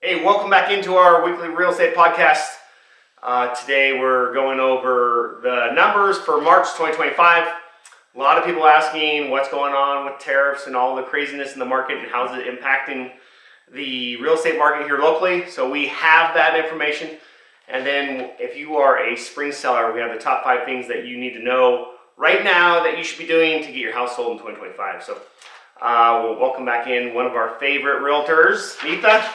Hey, welcome back into our weekly real estate podcast. Today we're going over the numbers for March 2025. A lot of people asking what's going on with tariffs and all the craziness in the market and how's it impacting the real estate market here locally. So we have that information. And then if you are a spring seller, we have the top 5 things that you need to know right now that you should be doing to get your house sold in 2025. So we'll welcome back in one of our favorite realtors, Nita.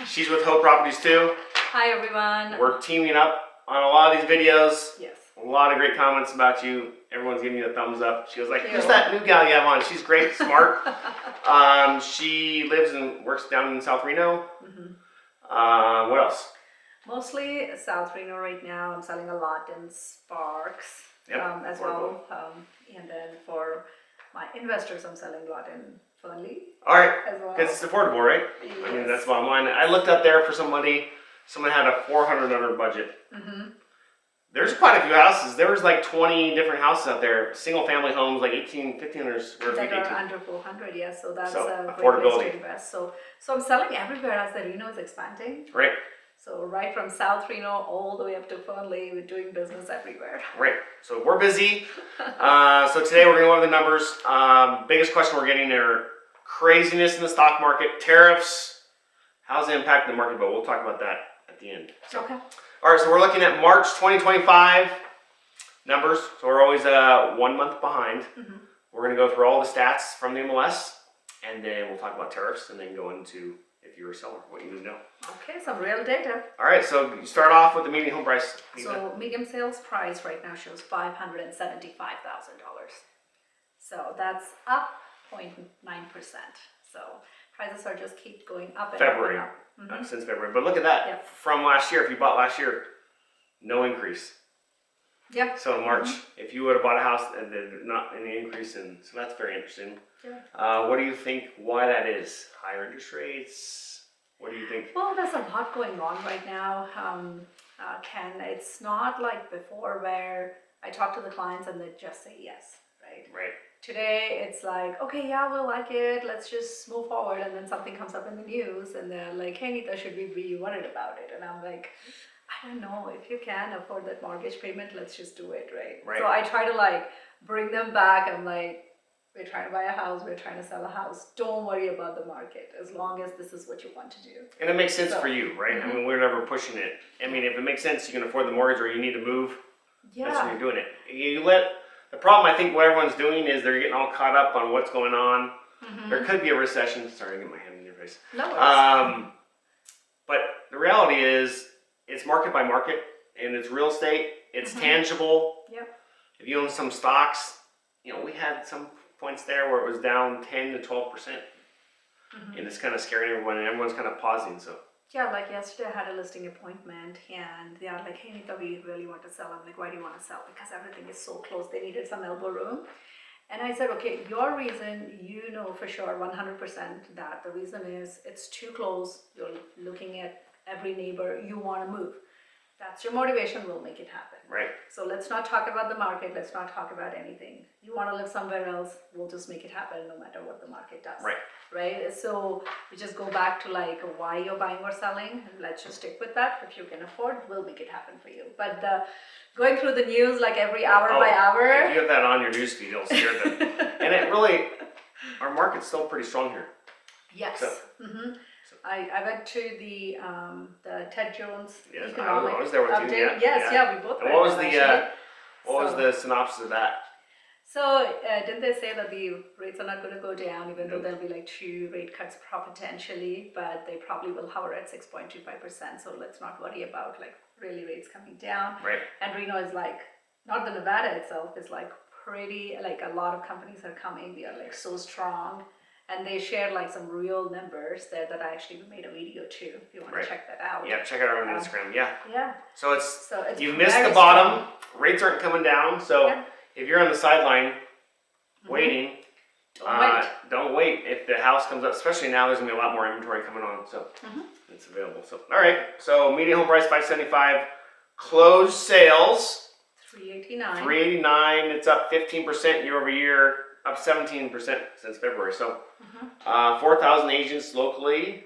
She's with Hope Properties too. Hi everyone. We're teaming up on a lot of these videos. Yes. A lot of great comments about you. Everyone's giving you a thumbs up. She was like, Thank who's you. that new gal you have on? She's great, smart. She lives and works down in South Reno. Mm-hmm. What else? Mostly South Reno right now. I'm selling a lot in Sparks as well. And then for my investors, I'm selling a lot in Fernley. All right, as well. because it's affordable, right? Yes. I mean, that's the bottom line. I looked up there for somebody. Someone had a $400 budget. Mm-hmm. There's quite a few houses. There was like 20 different houses out there. Single family homes, like 1,500 square feet. That are under 400, yes. So that's So, a great affordability. place to invest. So I'm selling everywhere as the Reno is expanding. Right, So right from South Reno all the way up to Fernley, we're doing business everywhere. right. So we're busy. So today we're going to go over the numbers. Biggest question we're getting are craziness in the stock market, tariffs, how's it impacting the market, but we'll talk about that at the end. So, Okay. all right, so we're looking at March 2025 numbers. So we're always 1 month behind. Mm-hmm. We're going to go through all the stats from the MLS, and then we'll talk about tariffs, and then go into, if you're a seller, what you need to know. Okay, some real data. All right, so you start off with the median home price. So medium sales price right now shows $575,000. So that's up 0.9%. So prices are just keep going up and February. up and up. Since February. But look at that. Yeah. From last year, if you bought last year, no increase. Yep. So in March, if you would have bought a house and there's not any increase in, so that's very interesting. Yeah. What do you think why that is? Higher interest rates? What do you think? Well, there's a lot going on right now, Ken. It's not like before where I talk to the clients and they just say yes, right? Right. Today it's like, okay, yeah, we'll like it. Let's just move forward. And then something comes up in the news and they're like, hey, Nita, should we be worried about it? And I'm like, I don't know. If you can afford that mortgage payment, let's just do it, right? Right. So I try to like bring them back. I'm like, we're trying to buy a house. We're trying to sell a house. Don't worry about the market as long as this is what you want to do. And it makes sense So, for you, right? I mean, we're never pushing it. I mean, if it makes sense, you can afford the mortgage or you need to move, that's when Yeah. you're doing it. The problem, I think, what everyone's doing is they're getting all caught up on what's going on. There could be a recession. Sorry, I get my hand in your face. No worries. But the reality is, it's market by market, and it's real estate. It's tangible. Yep. If you own some stocks, you know, we had some points there where it was down 10 to 12%, and it's kind of scaring everyone, and everyone's kind of pausing. So Yeah, like yesterday I had a listing appointment and they are like, hey Nita, we really want to sell. I'm like, why do you want to sell? Because everything is so close. They needed some elbow room. And I said, okay, your reason, you know for sure 100% that the reason is it's too close. You're looking at every neighbor. You want to move. That's your motivation. We'll make it happen. right, So let's not talk about the market. Let's not talk about anything. You want to live somewhere else. We'll just make it happen no matter what the market does. right. Right, so we just go back to like why you're buying or selling. Let's just stick with that. If you can afford, we'll make it happen for you. But going through the news like every hour by hour. If you have that on your newsfeed, it'll scare them. And it really, our market's still pretty strong here. Yes. So- I went to the Ted Jones Yes, economic I was there with you. update. Yeah, Yes, yeah. we both. And went what was there, the actually. what was the synopsis of that? So didn't they say that the rates are not going to go down, even though there'll be like 2 rate cuts potentially, but they probably will hover at 6.25%. So let's not worry about like really rates coming down. Right. And Reno is like, not the Nevada itself is like pretty, like a lot of companies are coming. We are like so strong. And they shared like some real numbers there that I actually made a video too, if you want to check that out. Yeah, check it out on Instagram. Yeah. Yeah. So it's you missed very the bottom. strong. Rates aren't coming down. So Yeah. if you're on the sideline waiting, Don't wait. don't wait. If the house comes up, especially now, there's gonna be a lot more inventory coming on, so it's available. So all right. So median home price $575. Closed sales $389. $389. It's up 15% year over year. Up 17% since February. So 4,000 agents locally.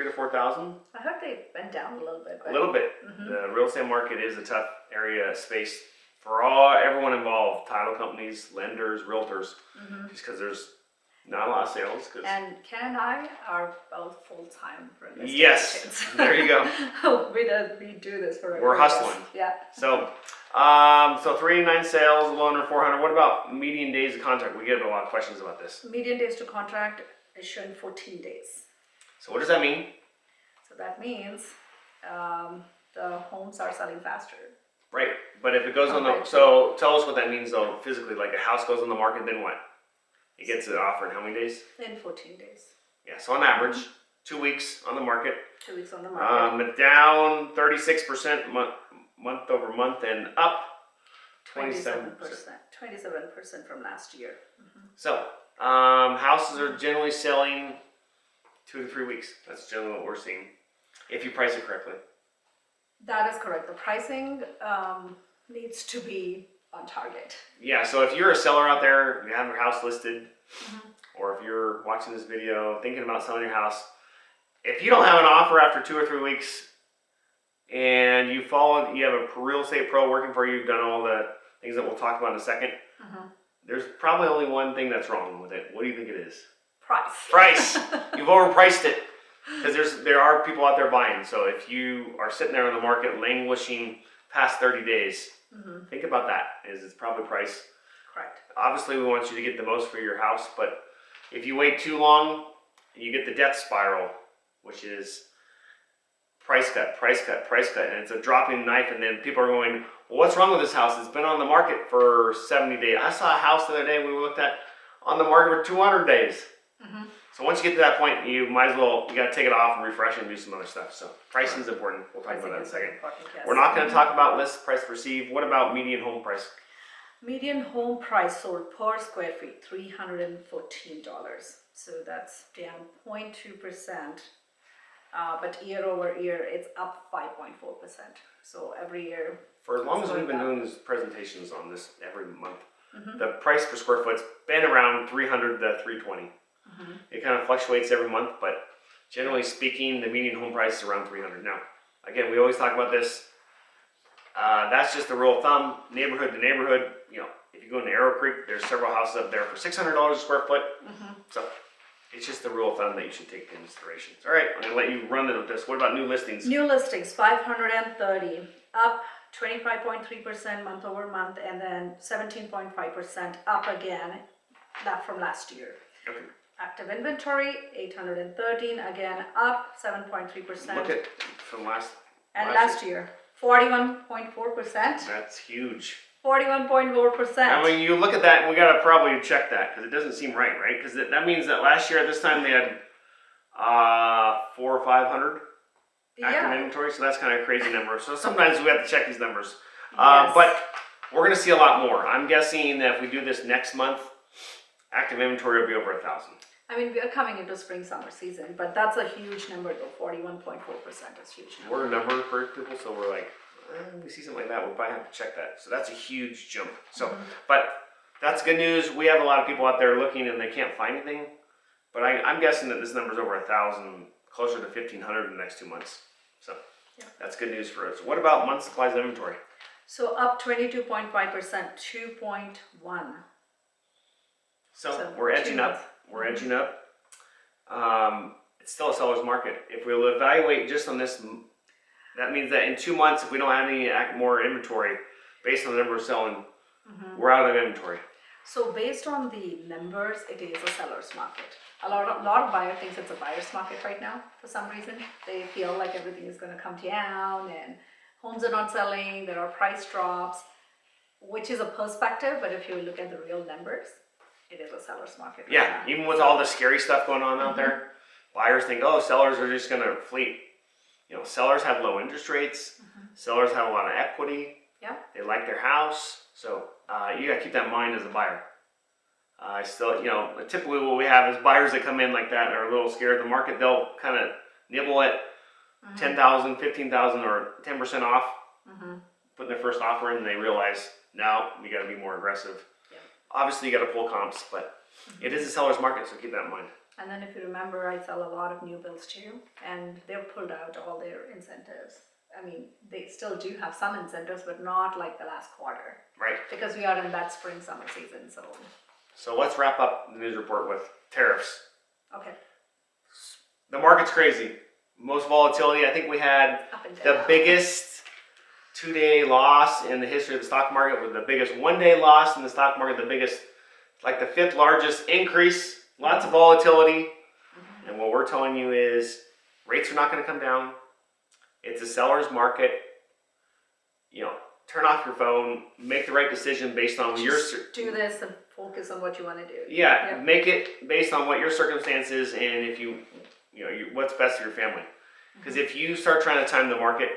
to 4,000. I heard they went down a little bit. A little bit. The real estate market is a tough area space for everyone involved: title companies, lenders, realtors, just because there's not a lot of sales. And Ken and I are both full-time real estate Yes, agents. there you go. we do this for. We're hustling. Yeah. So, 389 sales, a little under 400. What about median days of contract? We get a lot of questions about this. Median days to contract is showing 14 days. So what does that mean? So that means the homes are selling faster. Right, but if it goes on the, so tell us what that means though, physically, like a house goes on the market, then what? It gets an offer in how many days? In 14 days. Yeah, so on average, 2 weeks on the market. 2 weeks on the market. Down 36% month over month and up 27%. 27% from last year. So, houses are generally selling 2 to 3 weeks. That's generally what we're seeing, if you price it correctly. That is correct. The pricing needs to be on target. Yeah, so if you're a seller out there, you have your house listed, or if you're watching this video thinking about selling your house, if you don't have an offer after 2 or 3 weeks, and you have a real estate pro working for you, you've done all the things that we'll talk about in a second, there's probably only one thing that's wrong with it. What do you think it is? Price. You've overpriced it. Because there are people out there buying. So if you are sitting there on the market languishing past 30 days, think about that. It's probably price. Correct. Obviously, we want you to get the most for your house, but if you wait too long, you get the death spiral, which is price cut, and it's a dropping knife. And then people are going, well, what's wrong with this house? It's been on the market for 70 days. I saw a house the other day we looked at on the market for 200 days. So once you get to that point, you got to take it off and refresh and do some other stuff. So pricing is important. We'll talk about that in a second. Yes. We're not going to talk about list price perceived. What about median home price? Median home price sold per square feet, $314. So that's down 0.2%. But year over year, it's up 5.4%. So every year. For as long as we've been doing these presentations on this every month, the price per square foot's been around 300 to 320. It kind of fluctuates every month, but generally speaking, the median home price is around 300. Now, again, we always talk about this. That's just a rule of thumb, neighborhood to neighborhood. If you go into Arrow Creek, there's several houses up there for $600 a square foot. So it's just the rule of thumb that you should take into consideration. All right, I'm gonna let you run with this. What about new listings? New listings, 530, up 25.3% month over month, and then 17.5% up again, that from last year. Okay. Active inventory, 813, again up 7.3%. Look at from last year, 41.4%. That's huge. 41.4%. Now, when you look at that, we gotta probably check that because it doesn't seem right? Because that means that last year at this time they had 400 or 500 active inventory, so that's kind of a crazy number. So sometimes we have to check these numbers. Yes. But we're gonna see a lot more. I'm guessing that if we do this next month, active inventory will be over 1,000. I mean, we are coming into spring summer season, but that's a huge number though. 41.4% is huge number. We're a number for people, so we're like, we see something like that, we'll probably have to check that. So that's a huge jump. So, but that's good news. We have a lot of people out there looking and they can't find anything. But I'm guessing that this number's over 1,000, closer to 1,500 in the next 2 months. So that's good news for us. What about month supplies of inventory? So up 22.5%, 2.1. So we're edging up. We're edging up. It's still a seller's market. If we'll evaluate just on this, that means that in 2 months, if we don't have any more inventory, based on the number we're selling, we're out of inventory. So based on the numbers, it is a seller's market. A lot of buyers think it's a buyer's market right now for some reason. They feel like everything is going to come down and homes are not selling, there are price drops, which is a perspective, but if you look at the real numbers, it is a seller's market. Right now. Even with all the scary stuff going on out there, buyers think, oh, sellers are just going to fleet. Sellers have low interest rates. Sellers have a lot of equity. Yeah. They like their house. So you got to keep that in mind as a buyer. Typically what we have is buyers that come in like that are a little scared of the market. They'll kind of nibble at 10,000, 15,000, or 10% off, putting their first offer in, and they realize, now we got to be more aggressive. Obviously, you got to pull comps, but it is a seller's market, so keep that in mind. And then if you remember, I sell a lot of new builds too, and they've pulled out all their incentives. I mean, they still do have some incentives, but not like the last quarter. Right. Because we are in that spring summer season, so. So let's wrap up the news report with tariffs. Okay. The market's crazy. Most volatility. I think we had Up and the down. biggest 2-day loss in the history of the stock market, with the biggest 1-day loss in the stock market, the biggest, like the 5th largest increase. Lots of volatility. And what we're telling you is rates are not going to come down. It's a seller's market. You know, turn off your phone, make the right decision based on your. Do this and focus on what you want to do. Yeah, make it based on what your circumstances and if you what's best for your family. Because if you start trying to time the market,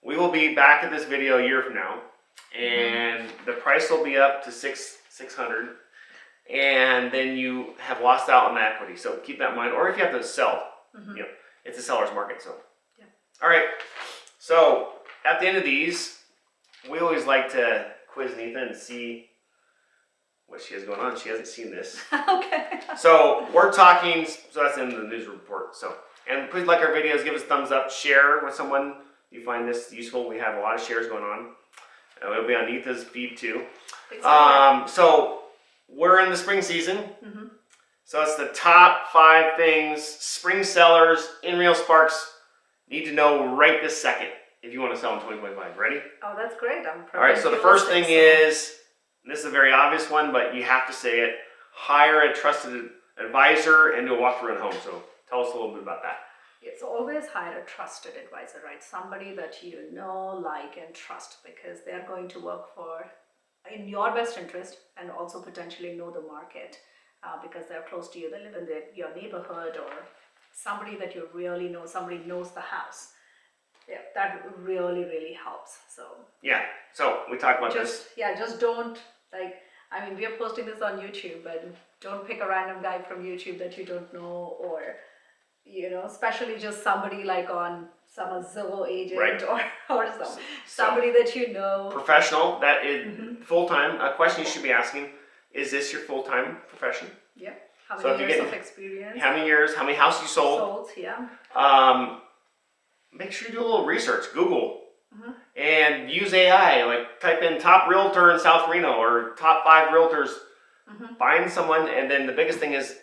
we will be back at this video a year from now, and the price will be up to 600, and then you have lost out on the equity. So keep that in mind. Or if you have to sell, it's a seller's market. So, all right. So at the end of these, we always like to quiz Neetha and see what she has going on. She hasn't seen this. Okay. So we're talking, so that's in the news report. So, and please like our videos, give us a thumbs up, share with someone you find this useful. We have a lot of shares going on. It'll be on Neetha's feed too. So we're in the spring season. So it's the top 5 things spring sellers in Real Sparks need to know right this second if you want to sell in 2025. Ready? Oh, that's great. All right, so the first thing is, this is a very obvious one, but you have to say it, hire a trusted advisor and do a walkthrough at home. So tell us a little bit about that. It's always hire a trusted advisor, right? Somebody that you know, like, and trust, because they're going to work in your best interest and also potentially know the market because they're close to you. They live in your neighborhood, or somebody that you really know, somebody knows the house. Yeah, that really, really helps. So yeah, so we talked about this. Yeah, just don't, I mean, we are posting this on YouTube, but don't pick a random guy from YouTube that you don't know, or, especially just somebody like on some Zillow agent, right, or somebody that you know. Professional, that is full-time. A question you should be asking, is this your full-time profession? Yeah. How many years of experience? How many years? How many houses you sold? Sold, yeah. Make sure you do a little research. Google. And use AI. Like type in top realtor in South Reno or top 5 realtors. Find someone, and then the biggest thing is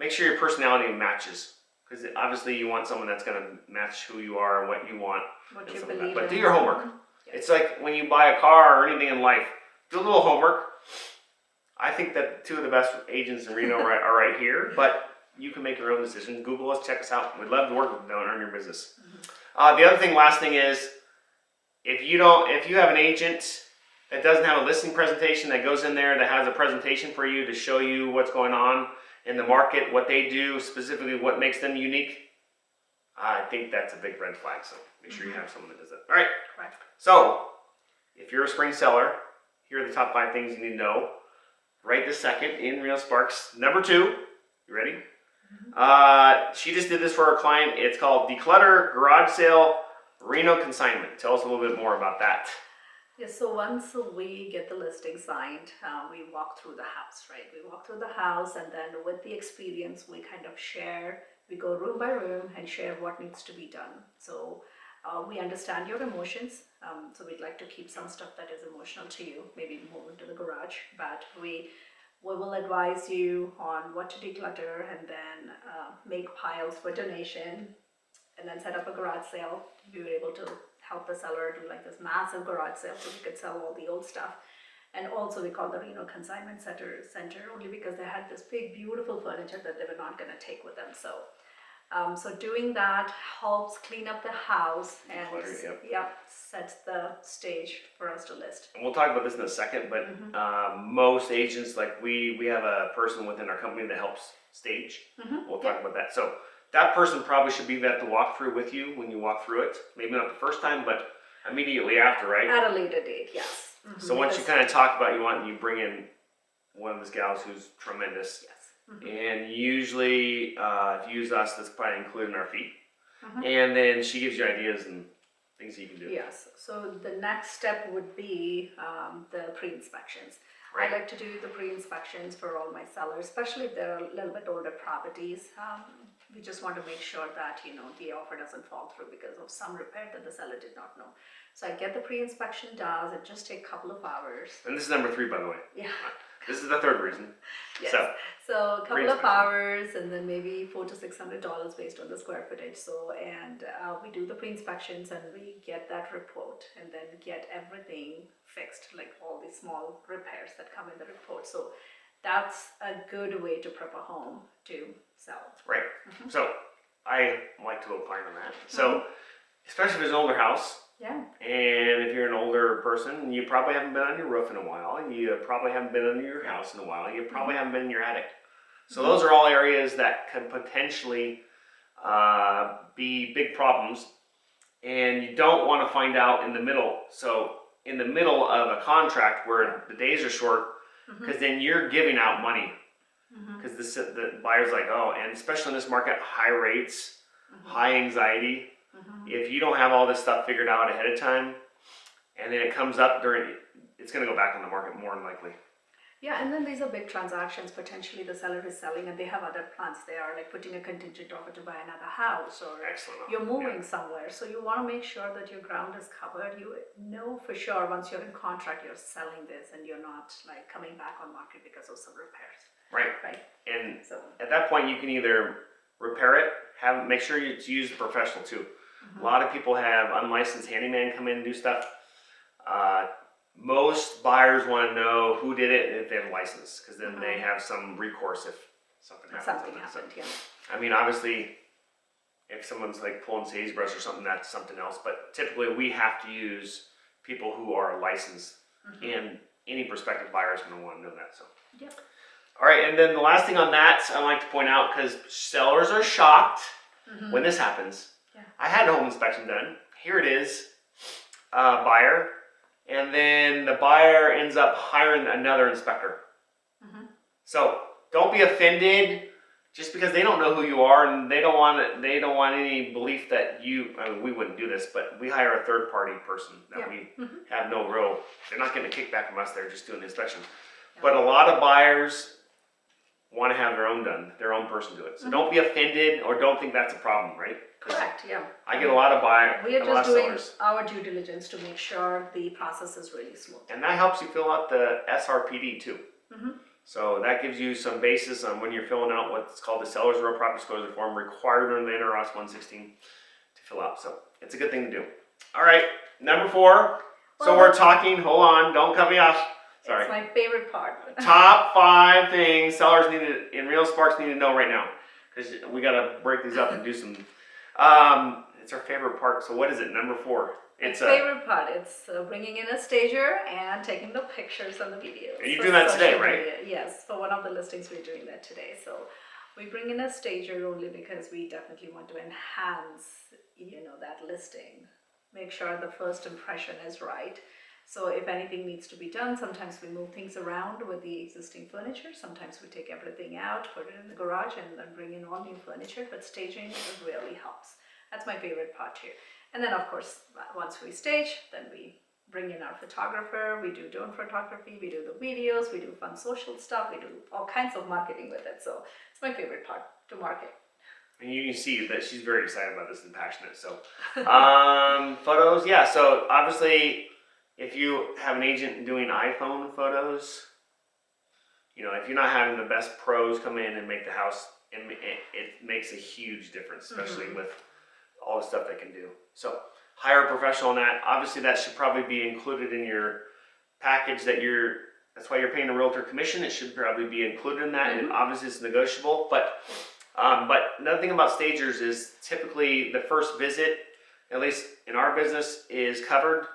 make sure your personality matches. Because obviously you want someone that's going to match who you are and what you want. What you believe in. But do your homework. It's like when you buy a car or anything in life, do a little homework. I think that 2 of the best agents in Reno are right here, but you can make your own decision. Google us, check us out. We'd love to work with you and earn your business. The other thing, last thing is, if you have an agent that doesn't have a listing presentation that goes in there that has a presentation for you to show you what's going on in the market, what they do, specifically what makes them unique, I think that's a big red flag. So make sure you have someone that does that. All right. Correct. So if you're a spring seller, here are the top 5 things you need to know right this second in Real Sparks. Number 2, you ready? She just did this for her client. It's called Declutter Garage Sale Reno Consignment. Tell us a little bit more about that. Yeah, so once we get the listing signed, we walk through the house, right? We walk through the house, and then with the experience, we kind of share. We go room by room and share what needs to be done. So we understand your emotions. So we'd like to keep some stuff that is emotional to you, maybe move into the garage, but we will advise you on what to declutter, and then make piles for donation, and then set up a garage sale. We were able to help the seller do like this massive garage sale so we could sell all the old stuff. And also we called the Reno Consignment Center only because they had this big, beautiful furniture that they were not going to take with them. So doing that helps clean up the house and sets the stage for us to list. And we'll talk about this in a second, but most agents, like we have a person within our company that helps stage. We'll talk about that. So that person probably should be at the walkthrough with you when you walk through it. Maybe not the first time, but immediately after, right? At a later date, yes. So once you kind of talk about you bring in one of these gals who's tremendous. Yes. And usually, if you use us, that's probably included in our fee. And then she gives you ideas and things you can do. Yes. So the next step would be the pre-inspections. Right. I like to do the pre-inspections for all my sellers, especially if they're a little bit older properties. We just want to make sure that, the offer doesn't fall through because of some repair that the seller did not know. So I get the pre-inspection done. It just takes a couple of hours. And this is number 3, by the way. Yeah. This is the third reason. Yes. So a couple of pre-inspection. hours, and then maybe $400 to $600 based on the square footage. We do the pre-inspections and we get that report and then get everything fixed, like all the small repairs that come in the report. So that's a good way to prep a home to sell. Right. So I like to opine on that. So especially if it's an older house, Yeah. and if you're an older person, you probably haven't been on your roof in a while, you probably haven't been under your house in a while, you probably haven't been in your attic. So those are all areas that can potentially be big problems, and you don't want to find out in the middle. So in the middle of a contract where the days are short, because then you're giving out money. Because the buyer's like, oh, and especially in this market, high rates, high anxiety. If you don't have all this stuff figured out ahead of time, and then it comes up it's going to go back on the market more than likely. Yeah, and then these are big transactions. Potentially the seller is selling and they have other plans. They are like putting a contingent offer to buy another house, or Excellent. you're moving somewhere. So you want to make sure that your ground is covered. You know for sure once you're in contract, you're selling this and you're not like coming back on market because of some repairs. Right. And So at that point, you can either repair it, make sure you use a professional too. A lot of people have unlicensed handyman come in and do stuff. Most buyers want to know who did it and if they have a license, because then they have some recourse if something happens. Yeah. I mean, obviously, if someone's like pulling sagebrush or something, that's something else. But typically, we have to use people who are licensed, and any prospective buyer is going to want to know that. So. Yep. All right, and then the last thing on that I like to point out, because sellers are shocked when this happens. Yeah. I had a home inspection done. Here it is, buyer, and then the buyer ends up hiring another inspector. So don't be offended just because they don't know who you are and they don't want any belief that we wouldn't do this, but we hire a third party person that we have no real. They're not getting a kickback from us. They're just doing the inspection. Yeah. But a lot of buyers want to have their own person do it. So don't be offended or don't think that's a problem, right? Correct, yeah. I get a lot of buyers. We are just doing our due diligence to make sure the process is really smooth. And that helps you fill out the SRPD too. So that gives you some basis on when you're filling out what's called the Seller's Real Property Disclosure Form, required under the NRS 116 to fill out. So it's a good thing to do. All right, number 4. So we're talking, hold on, don't cut me off. Sorry. It's my favorite part. Top 5 things sellers in Reno and Sparks need to know right now, because we got to break these up and do some. It's our favorite part. So what is it? Number 4. It's favorite part. It's bringing in a stager and taking the pictures and the videos. And you do that today, right? Yes, for one of the listings we're doing that today. So we bring in a stager only because we definitely want to enhance, that listing. Make sure the first impression is right. So if anything needs to be done, sometimes we move things around with the existing furniture. Sometimes we take everything out, put it in the garage, and then bring in all new furniture. But staging really helps. That's my favorite part here. And then, of course, once we stage, then we bring in our photographer. We do drone photography. We do the videos. We do fun social stuff. We do all kinds of marketing with it. So it's my favorite part to market. And you can see that she's very excited about this and passionate. So photos, yeah. So obviously, if you have an agent doing iPhone photos, if you're not having the best pros come in and make the house, it makes a huge difference, especially with all the stuff they can do. So hire a professional on that. Obviously, that should probably be included in your package that's why you're paying a realtor commission. It should probably be included in that. And obviously, it's negotiable. But another thing about stagers is typically the first visit, at least in our business, is covered.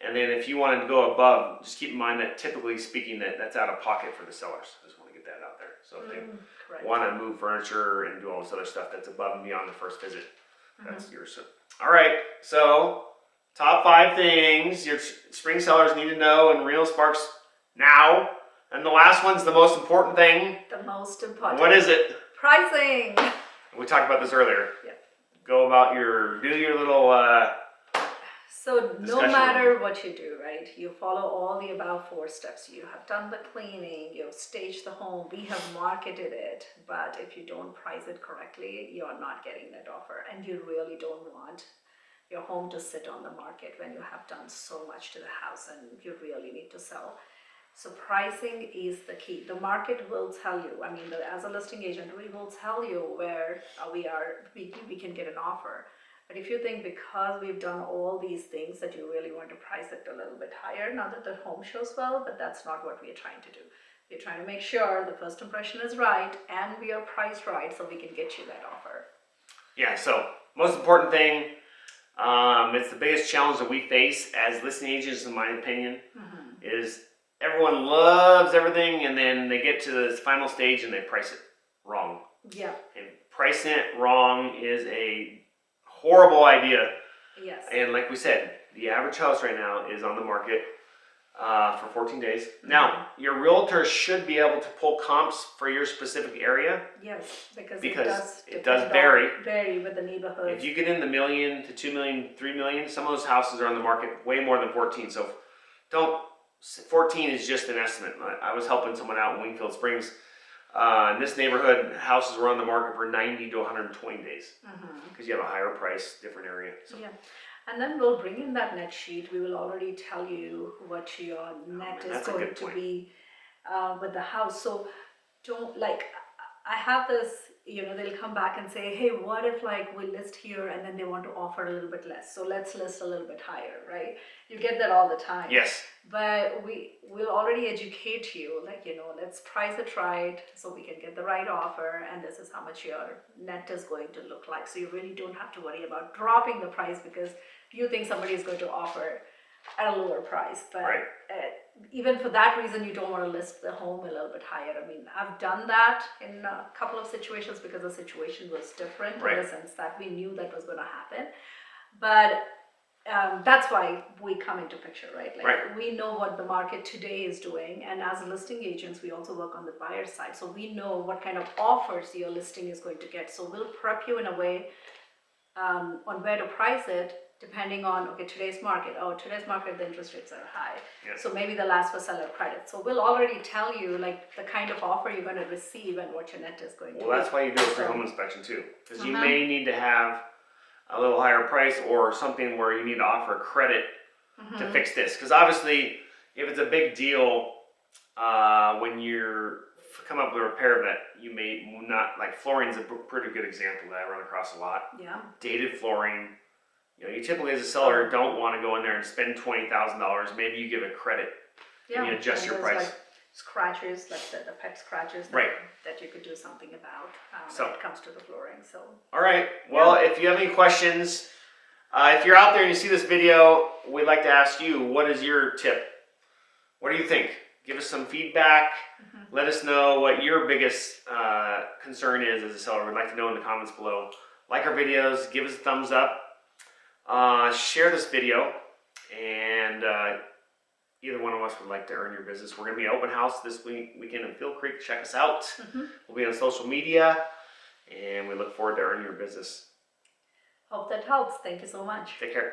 And then if you wanted to go above, just keep in mind that typically speaking, that's out of pocket for the sellers. I just want to get that out there. So if they want to move furniture and do all this other stuff that's above and beyond the first visit, that's yours. So, all right, so top 5 things your spring sellers need to know in Reno Sparks now. And the last one's the most important thing. The most important. What is it? Pricing. We talked about this earlier. Yeah. Do your little So no discussion matter what you do, right, you follow all the above 4 steps. You have done the cleaning, you've staged the home, we have marketed it, but if you don't price it correctly, you're not getting that offer, and you really don't want your home to sit on the market when you have done so much to the house and you really need to sell. So pricing is the key. The market will tell you, I mean, as a listing agent, we will tell you where we can get an offer. But if you think because we've done all these things that you really want to price it a little bit higher, not that the home shows well, but that's not what we're trying to do. We're trying to make sure the first impression is right and we are priced right so we can get you that offer. Yeah, so most important thing, it's the biggest challenge that we face as listing agents, in my opinion, is everyone loves everything and then they get to this final stage and they price it wrong. Yeah. And pricing it wrong is a horrible idea. Yes. And like we said, the average house right now is on the market for 14 days. Now, your realtor should be able to pull comps for your specific area. Yes, because it does vary with the neighborhood. If you get in the $1 million to $2 million, $3 million, some of those houses are on the market way more than 14. So 14 is just an estimate. I was helping someone out in Wingfield Springs. In this neighborhood, houses were on the market for 90 to 120 days because you have a higher price, different area. So. Yeah, and then we'll bring in that net sheet. We will already tell you what your net is going to be with the house. So don't I have this, they'll come back and say, hey, what if we list here and then they want to offer a little bit less. So let's list a little bit higher, right? You get that all the time. Yes. But we'll already educate you, let's price it right so we can get the right offer, and this is how much your net is going to look like. So you really don't have to worry about dropping the price because you think somebody is going to offer at a lower price. But right. Even for that reason, you don't want to list the home a little bit higher. I mean, I've done that in a couple of situations because the situation was different in the sense that we knew that was going to happen. But that's why we come into picture, right? We know what the market today is doing, and as listing agents, we also work on the buyer side. So we know what kind of offers your listing is going to get. So we'll prep you in a way on where to price it, depending on, today's market, the interest rates are high. Yes. So maybe they'll ask for seller credit. So we'll already tell you the kind of offer you're going to receive and what your net is going to be. Well, that's why you do a free home inspection too. Because you may need to have a little higher price or something where you need to offer credit to fix this. Because obviously, if it's a big deal, when you're come up with a repair that you may not, flooring's a pretty good example that I run across a lot. Yeah. Dated flooring. You typically as a seller don't want to go in there and spend $20,000. Maybe you give a credit and you adjust your price. Scratches, the pet scratches that you could do something about when it comes to the flooring. So. All right. Well, if you have any questions, if you're out there and you see this video, we'd like to ask you, what is your tip? What do you think? Give us some feedback. Let us know what your biggest concern is as a seller. We'd like to know in the comments below. Like our videos, give us a thumbs up. Share this video, and either one of us would like to earn your business. We're going to be at open house this weekend in Field Creek. Check us out. We'll be on social media, and we look forward to earning your business. Hope that helps. Thank you so much. Take care.